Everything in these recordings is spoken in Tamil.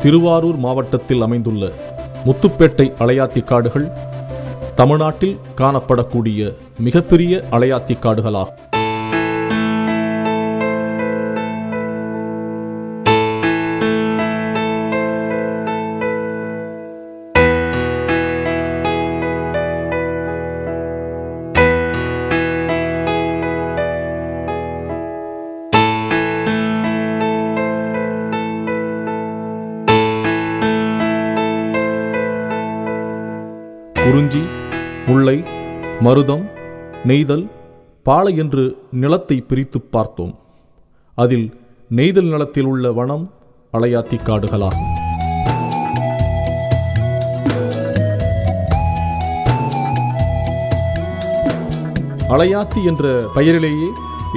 திருவாரூர் மாவட்டத்தில் அமைந்துள்ள முத்துப்பேட்டை அலையாத்தி காடுகள் தமிழ்நாட்டில் காணப்படக்கூடிய மிகப்பெரிய அலையாத்தி காடுகளாகும். குறிஞ்சி, முல்லை, மருதம், நெய்தல், பாலை என்று நிலத்தை பிரித்து பார்த்தோம். அதில் நெய்தல் நிலத்தில் உள்ள வனம் அலையாத்தி காடுகளாகும். அலையாத்தி என்ற பெயரிலேயே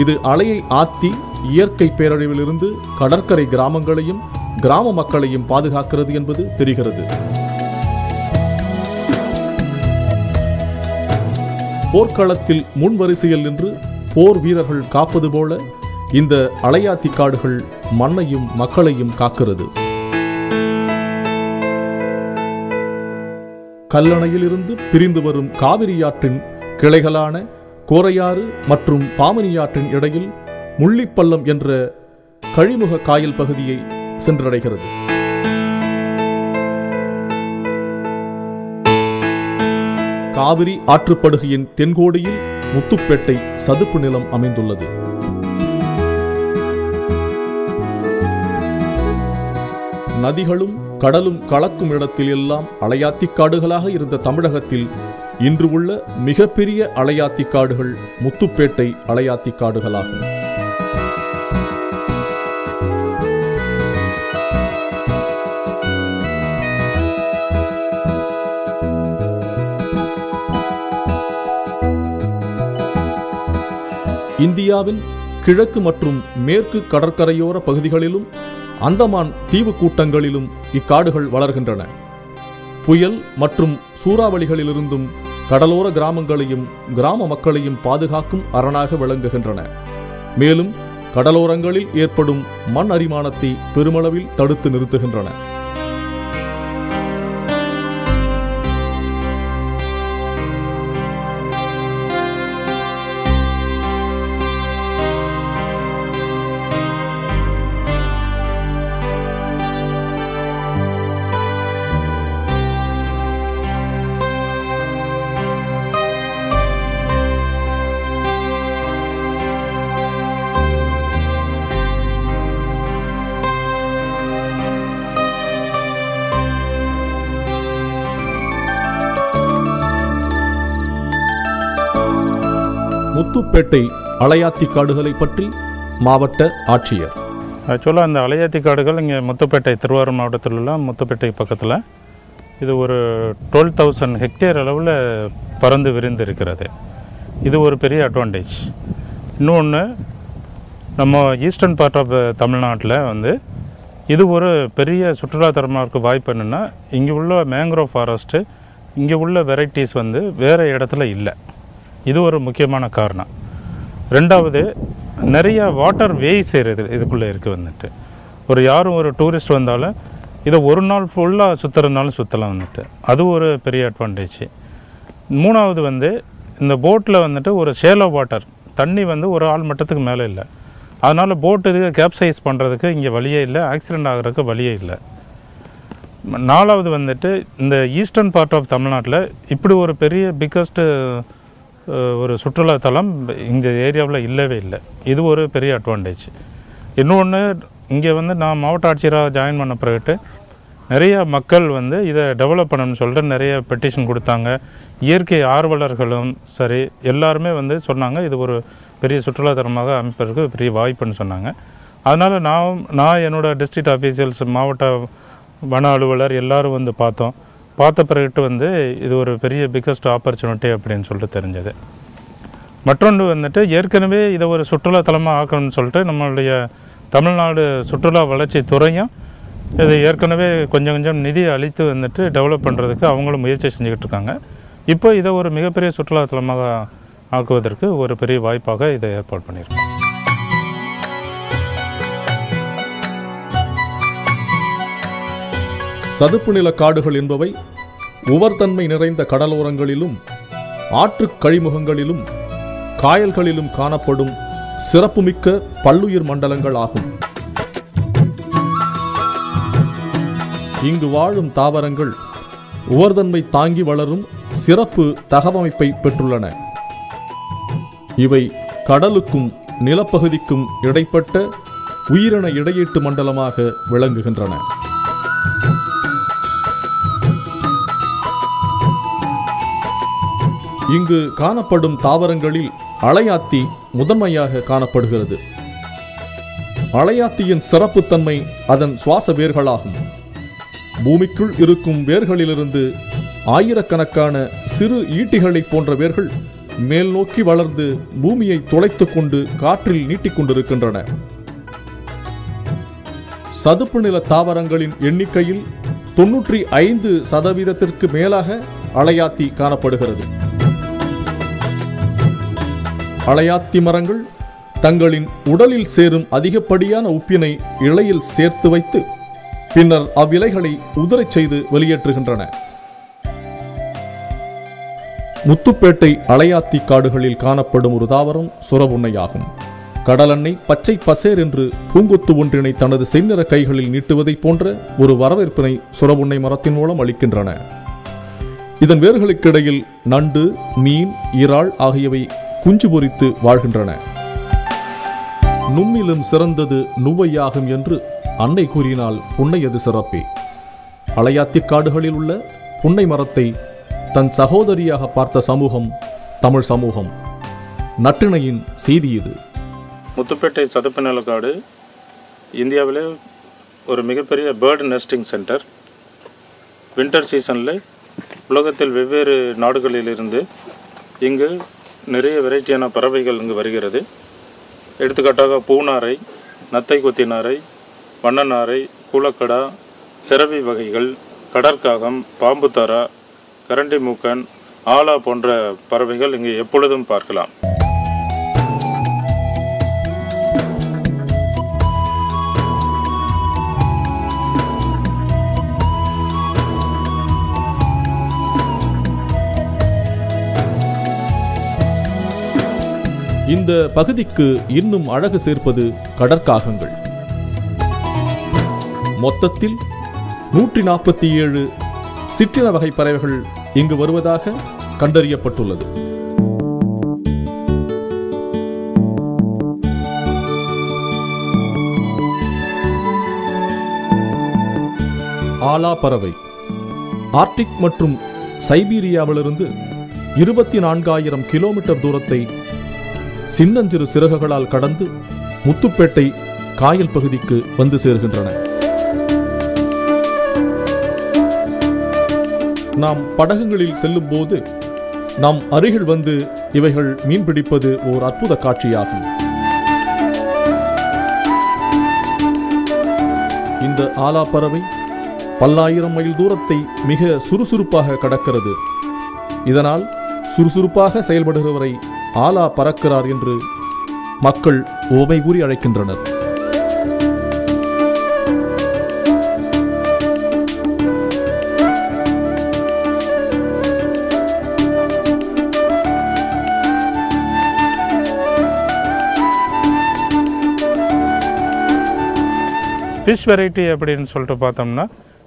இது அலையை ஆத்தி இயற்கை பேரழிவிலிருந்து கடற்கரை கிராமங்களையும் கிராம மக்களையும் பாதுகாக்கிறது என்பது தெரிகிறது. போர்க்களத்தில் முன்வரிசையில் நின்று போர் வீரர்கள் காப்பது போல இந்த அலையாத்தி காடுகள் மண்ணையும் மக்களையும் காக்கிறது. கல்லணையிலிருந்து பிரிந்து வரும் காவிரியாற்றின் கிளைகளான கோரையாறு மற்றும் பாமனியாற்றின் இடையில் முள்ளிப்பள்ளம் என்ற கழிமுக காயல் பகுதியை சென்றடைகிறது. காவிரி ஆற்றுப்படுகையின் தென்கோடியில் முத்துப்பேட்டை சதுப்பு நிலம் அமைந்துள்ளது. நதிகளும் கடலும் கலக்கும் இடத்தில் எல்லாம் அலையாத்தி காடுகளாக இருந்த தமிழகத்தில் இன்று உள்ள மிகப்பெரிய அலையாத்தி காடுகள் முத்துப்பேட்டை அலையாத்தி காடுகளாகும். இந்தியாவின் கிழக்கு மற்றும் மேற்கு கடற்கரையோர பகுதிகளிலும் அந்தமான் தீவு கூட்டங்களிலும் இக்காடுகள் வளர்கின்றன. புயல் மற்றும் சூறாவளிகளிலிருந்தும் கடலோர கிராமங்களையும் கிராம மக்களையும் பாதுகாக்கும் அரணாக விளங்குகின்றன. மேலும் கடலோரங்களில் ஏற்படும் மண் அரிமானத்தை பெருமளவில் தடுத்து நிறுத்துகின்றன. முத்துப்பேட்டை அலையாத்தி காடுகளை பற்றி மாவட்ட ஆட்சியர். ஆக்சுவலாக அந்த அலையாத்தி காடுகள் இங்கே முத்துப்பேட்டை திருவாரூர் மாவட்டத்தில் உள்ள முத்துப்பேட்டை பக்கத்தில் இது ஒரு 12,000 ஹெக்டேர் அளவில் பறந்து விரிந்து இருக்கிறது. இது ஒரு பெரிய அட்வான்டேஜ். இன்னொன்று, நம்ம ஈஸ்டர்ன் பார்ட் ஆஃப் தமிழ்நாட்டில் இது ஒரு பெரிய சுற்றுலாத்தலமாக வாய்ப்பு என்னென்னா, இங்கே உள்ள மேங்க்ரோவ் ஃபாரஸ்ட்டு இங்கே உள்ள வெரைட்டிஸ் வேறு இடத்துல இல்லை. இது ஒரு முக்கியமான காரணம். ரெண்டாவது, நிறைய வாட்டர் வேஸ் இதுக்குள்ளே இருக்குது. யாரும் ஒரு டூரிஸ்ட் வந்தாலும் இதை ஒரு நாள் ஃபுல்லாக சுற்றுறதுனாலும் சுற்றலாம். அது ஒரு பெரிய அட்வான்டேஜ். மூணாவது, இந்த போட்டில் ஒரு ஷேலோ வாட்டர் தண்ணி ஒரு ஆள் மட்டத்துக்கு மேலே இல்லை. அதனால் போட்டு கேப்சைஸ் பண்ணுறதுக்கு இங்கே வழியே இல்லை, ஆக்சிடெண்ட் ஆகிறதுக்கு வழியே இல்லை. நாலாவது இந்த ஈஸ்டர்ன் பார்ட் ஆஃப் தமிழ்நாட்டில் இப்படி ஒரு பெரிய பிக்கஸ்ட்டு ஒரு சுற்றுலாத்தலம் இந்த ஏரியாவில் இல்லவே இல்லை. இது ஒரு பெரிய அட்வான்டேஜ். இன்னொன்று, இங்கே நான் மாவட்ட ஆட்சியராக ஜாயின் பண்ண பிறகு நிறைய மக்கள் இதை டெவலப் பண்ணணும்னு சொல்லிட்டு நிறைய பெட்டிஷன் கொடுத்தாங்க. இயற்கை ஆர்வலர்களும் சரி எல்லாருமே சொன்னாங்க இது ஒரு பெரிய சுற்றுலாத்தலமாக அமைப்பதற்கு பெரிய வாய்ப்புன்னு சொன்னாங்க. அதனால் நான் என்னோடய டிஸ்ட்ரிக்ட் ஆஃபீஷியல்ஸ், மாவட்ட வன அலுவலர் எல்லோரும் பார்த்த பிறகு இது ஒரு பெரிய பிக்கஸ்ட் ஆப்பர்ச்சுனிட்டி அப்படின்னு சொல்லிட்டு தெரிஞ்சது. மற்றொன்று ஏற்கனவே இதை ஒரு சுற்றுலாத்தலமாக ஆக்கணும்னு சொல்லிட்டு நம்மளுடைய தமிழ்நாடு சுற்றுலா வளர்ச்சி துறையும் இது ஏற்கனவே கொஞ்சம் கொஞ்சம் நிதி அளித்து டெவலப் பண்ணுறதுக்கு அவங்களும் முயற்சி செஞ்சுக்கிட்டு இருக்காங்க. இப்போ இதை ஒரு மிகப்பெரிய சுற்றுலாத்தலமாக ஆக்குவதற்கு ஒரு பெரிய வாய்ப்பாக இதை ஏற்பாடு பண்ணியிருக்கோம். சதுப்பு நில காடுகள் என்பவை உவர்தன்மை நிறைந்த கடலோரங்களிலும் ஆற்றுக் கழிமுகங்களிலும் காயல்களிலும் காணப்படும் சிறப்புமிக்க பல்லுயிர் மண்டலங்கள் ஆகும். இங்கு வாழும் தாவரங்கள் உவர்தன்மை தாங்கி வளரும் சிறப்பு தகவமைப்பை பெற்றுள்ளன. இவை கடலுக்கும் நிலப்பகுதிக்கும் இடைப்பட்ட உயிரின இடையீட்டு மண்டலமாக விளங்குகின்றன. இங்கு காணப்படும் தாவரங்களில் அலையாத்தி முதன்மையாக காணப்படுகிறது. அலையாத்தியின் சிறப்புத்தன்மை அதன் சுவாச வேர்களாகும். பூமிக்குள் இருக்கும் வேர்களிலிருந்து ஆயிரக்கணக்கான சிறு ஈட்டிகளை போன்ற வேர்கள் மேல் நோக்கி வளர்ந்து பூமியை துளைத்துக் கொண்டு காற்றில் நீட்டிக்கொண்டிருக்கின்றன. சதுப்பு நில தாவரங்களின் எண்ணிக்கையில் 95% மேலாக அலையாத்தி காணப்படுகிறது. அலையாத்தி மரங்கள் தங்களின் உடலில் சேரும் அதிகப்படியான உப்பினை இலையில் சேர்த்து வைத்து பின்னர் அவ்விலைகளை உதிரச் செய்து வெளியேற்றுகின்றன. முத்துப்பேட்டை அலையாத்தி காடுகளில் காணப்படும் ஒரு தாவரம் சுரபுன்னையாகும். கடலெண்ணை பச்சை பசேர் என்று பூங்கொத்து ஒன்றினை தனது செந்நிற கைகளில் நீட்டுவதைப் போன்ற ஒரு வரவேற்பினை சுரபுன்னை மரத்தின் மூலம் அளிக்கின்றன. இதன் வேர்களுக்கிடையில் நண்டு, மீன், இறால் ஆகியவை குஞ்சு பொரித்து வாழ்கின்றன. நும்மிலும் சிறந்தது நுவையாகும் என்று அன்னை கூறினால் புன்னையது சிறப்பே. அலையாத்தி காடுகளில் உள்ள புன்னை மரத்தை தன் சகோதரியாக பார்த்த சமூகம் தமிழ் சமூகம். நற்றிணையின் செய்தி இது. முத்துப்பேட்டை சதுப்பு நிலக்காடு இந்தியாவிலே ஒரு மிகப்பெரிய பேர்டு நெஸ்டிங் சென்டர். வின்டர் சீசனில் உலகத்தில் வெவ்வேறு நாடுகளிலிருந்து இங்கு நிறைய வெரைட்டியான பறவைகள் இங்கு வருகிறது. எடுத்துக்காட்டாக பூநாரை, நத்தை கொத்தி நாரை, வண்ணநாரை, கூலக்கடா, செரவி வகைகள், கடற்காகம், பாம்புத்தாரா, கரண்டி மூக்கன், ஆலா போன்ற பறவைகள் இங்கு எப்பொழுதும் பார்க்கலாம். இந்த பகுதிக்கு இன்னும் அழகு சேர்ப்பது கடற்காகங்கள். மொத்தத்தில் 147 சிற்றின வகை பறவைகள் இங்கு வருவதாக கண்டறியப்பட்டுள்ளது. ஆலா பறவை ஆர்டிக் மற்றும் சைபீரியாவிலிருந்து 24,000 கிலோமீட்டர் தூரத்தை சின்னஞ்சிறு சிறகுகளால் கடந்து முத்துப்பேட்டை காயல் பகுதிக்கு வந்து சேர்கின்றன. நாம் படகுகளில் செல்லும் போது நாம் அருகில் வந்து இவைகள் மீன் பிடிப்பது ஓர் அற்புத காட்சியாகும். இந்த ஆலா பறவை பல்லாயிரம் மைல் தூரத்தை மிக சுறுசுறுப்பாக கடக்கிறது. இதனால் சுறுசுறுப்பாக செயல்படுகிறவரை ஆலா பறக்கிறார் என்று மக்கள் உவமை கூறி அழைக்கின்றனர். ஃபிஷ் வெரைட்டி அப்படின்னு சொல்லிட்டு பார்த்தோம்னா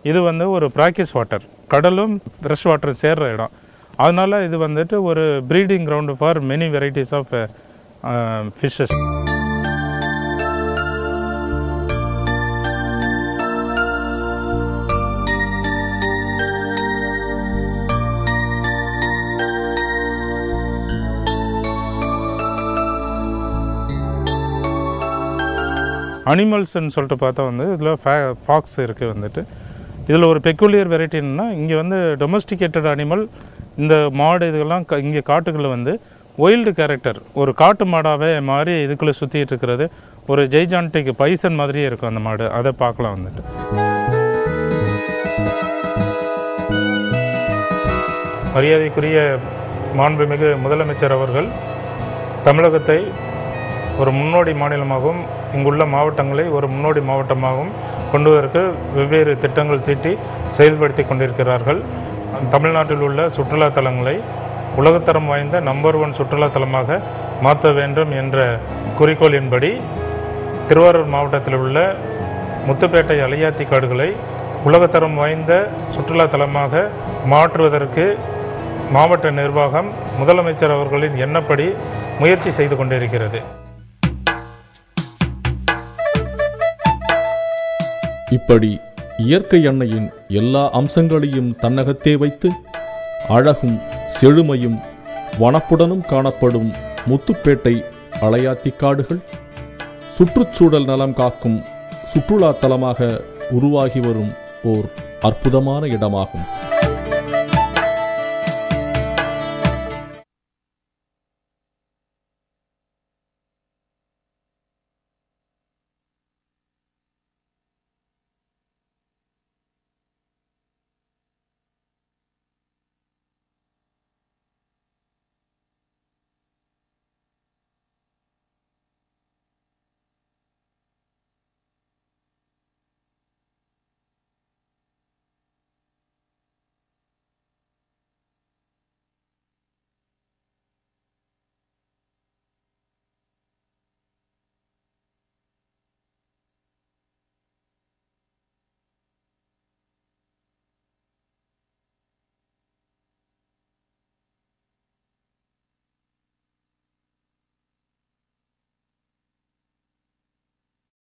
இது வந்து ஒரு பிராக்கிஸ் வாட்டர், கடலும் ஃப்ரெஷ் வாட்டர் சேர்ற இடம். அதனால் இது வந்துட்டு ஒரு breeding ground for many varieties of fishes. அனிமல்ஸ்ன்னு சொல்லிட்டு பார்த்தா வந்து இதில் ஃபாக்ஸ் இருக்குது. வந்துட்டு இதில் ஒரு பெக்குலியர் வெரைட்டின்னா இங்கே வந்து டொமஸ்டிகேட்டட் அனிமல், இந்த மாடு இதெல்லாம் இங்கே காட்டுக்குள்ளே வந்து ஒயில்டு கேரக்டர், ஒரு காட்டு மாடாகவே மாறி இதுக்குள்ளே சுற்றிட்டு இருக்கிறது. ஒரு ஜெய்ஜான்டிக் பைசன் மாதிரியே இருக்கும் அந்த மாடு, அதை பார்க்கலாம். வந்துட்டு மரியாதைக்குரிய மாண்புமிகு முதலமைச்சர் அவர்கள் தமிழகத்தை ஒரு முன்னோடி மாநிலமாகவும், இங்குள்ள மாவட்டங்களை ஒரு முன்னோடி மாவட்டமாகவும் கொண்டு வருவதற்கு வெவ்வேறு திட்டங்கள் தீட்டி செயல்படுத்தி கொண்டிருக்கிறார்கள். தமிழ்நாட்டில் உள்ள சுற்றுலா தலங்களை உலகத்தரம் வாய்ந்த நம்பர் 1 சுற்றுலா தலமாக மாற்ற வேண்டும் என்ற குறிக்கோளின்படி திருவாரூர் மாவட்டத்தில் உள்ள முத்துப்பேட்டை அலையாத்தி காடுகளை உலகத்தரம் வாய்ந்த சுற்றுலா தலமாக மாற்றுவதற்கு மாவட்ட நிர்வாகம் முதலமைச்சர் அவர்களின் எண்ணப்படி முயற்சி செய்து கொண்டிருக்கிறது. இப்படி இயற்கை அன்னையின் எல்லா அம்சங்களையும் தன்னகத்தே வைத்து அழகும் செழுமையும் வனப்புடனும் காணப்படும் முத்துப்பேட்டை அலையாத்தி காடுகள் சுற்றுச்சூழல் நலம் காக்கும் சுற்றுலா தலமாக உருவாகி வரும் ஓர் அற்புதமான இடமாகும்.